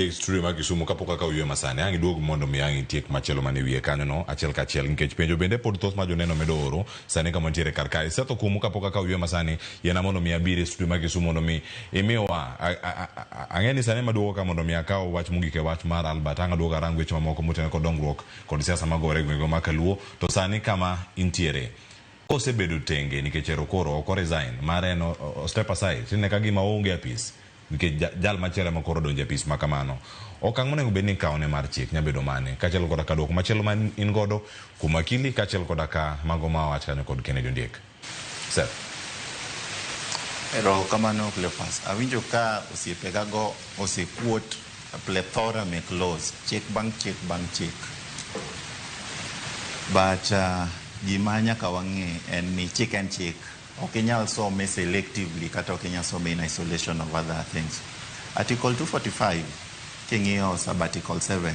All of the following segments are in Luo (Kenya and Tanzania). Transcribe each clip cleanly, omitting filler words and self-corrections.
Extreme Kisumu kapok kaka uywe masane angi duog mondo mi angi tiek machelo mane wiye kanyo no achiel ka achiel nikech penjo bende pod thoth ma joneno medo oro sane kama ntiere kar kae Seth Okumu kapok kaka uywe masane yena mondo mi abire Extreme Kisumu mondo mi imiwa angeni sane maduogo ka mondo mi akaw wach mugike wach mar Albert anga duogo arango weche mamoko motene kod dongruok kod siasa magore gwenge ma Kaluo to sane kama intiere osebedo tenge nikech ero koro oko resign mare no step aside tine ka gima onge apis nikech jal machielo ma koro donje apis ma kamano okang' monego bed ni kaone mar chik nyabedo mane kachiel koda ka dwoko machielo man in godo kuom akili kachiel koda ka mago ma wach kanyo kod Kennedy Ondiek. Seth. Ero kamano Cleophas awinjo ka osiepegago osekuot plethora mek laws chik bang' chik but gima nyaka wang'e en ni chik and chik okinyal some selectively kata okinyal some in isolation of other things. Article 245 king'iyo sub article 7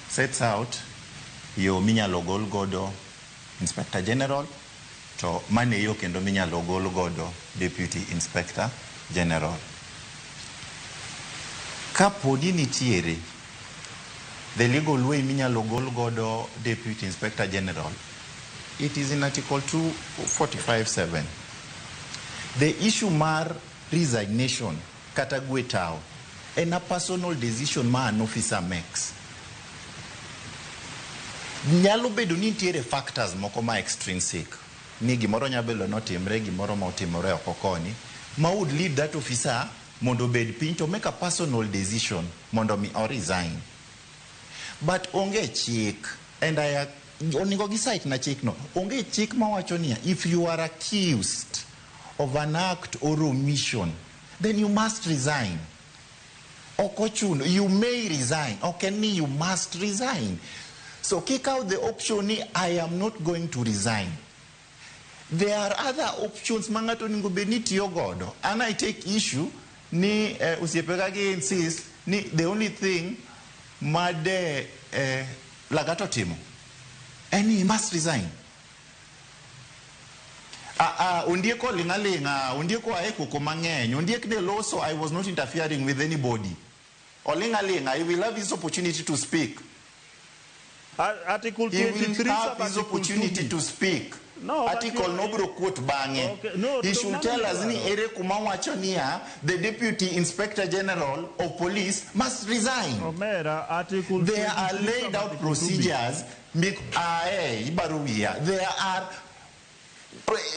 sets out yo minyalo gol godo Inspector General to mane yo kendo minyalo gol godo Deputy Inspector General. Kapodi nitiere the legal way minyalo gol godo Deputy Inspector General, it is in Article 245(7). The issue mar resignation kata gwetao en a personal decision ma an officer makes. Nyalo bedo ni nitiere factors moko ma extrinsic ni gimoro nyabelo notimre gimoro ma otimore oko koni ma would lead that officer mondo bed piny to make a personal decision mondo mi or resign. But onge chik and oningo gi site na chik no onge chik ma wacho niya if you are accused of an act or omission then you must resign. Okochuno you may resign okeni you must resign. So kick out the option ni I am not going to resign. There are other options mangato ningo beniti yogodo and I take issue ni usiepegagi insist ni the only thing made Lagat timo and he must resign. Undieko lingalinga, undieko aeko komangeny, undiek de law so I was not interfering with anybody. Olingalinga, he will have his opportunity to speak. Article 23 he will have his opportunity to speak. No, article no bro quote bange. Okay. No, he should tell us ni ere kumawachonia the Deputy Inspector General of Police must resign. Article there are laid out procedures. There are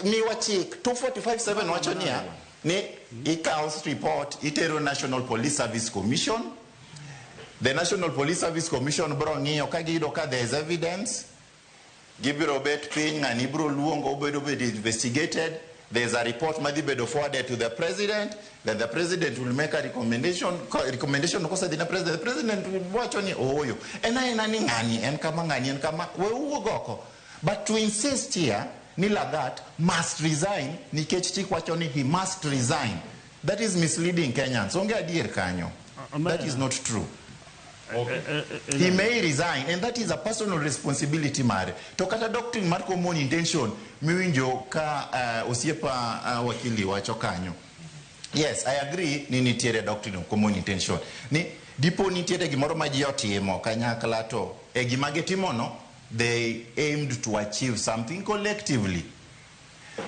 Miwachik 245(7) wachonia ni ikaos report itero National Police Service Commission. The National Police Service Commission bro ngiyo kagido ka there is evidence gibiro bet piny ngani bro luongo obedo investigated. There is a report madibedo forwarded to the president. Then the president will make a recommendation because the president will watch on oyo ena ni ngani en kama we uogoko. But to insist here ni Lagat must resign nikech chik wacho ni he must resign, that is misleading Kenyans. Onge adier kanyo. That is not true. Okay. He may resign and that is a personal responsibility mare. To kata doctrine mar common intention miwinjo ka osiepa wakili wacho kanyo. Yes, I agree ni nitiere doctrine of common intention. Ni dipo nitiere gimoro ma ji otimo kanyakla to e gima gitimo no they aimed to achieve something collectively.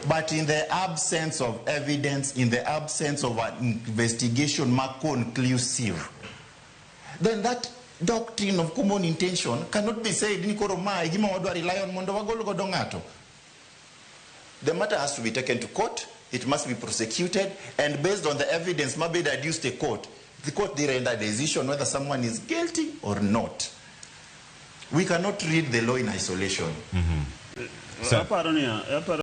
But in the absence of evidence, in the absence of an investigation more conclusive, then that doctrine of common intention cannot be said. The matter has to be taken to court, it must be prosecuted, and based on the evidence maybe adduced to court, the court will render a decision whether someone is guilty or not. We cannot read the law in isolation. Mm-hmm.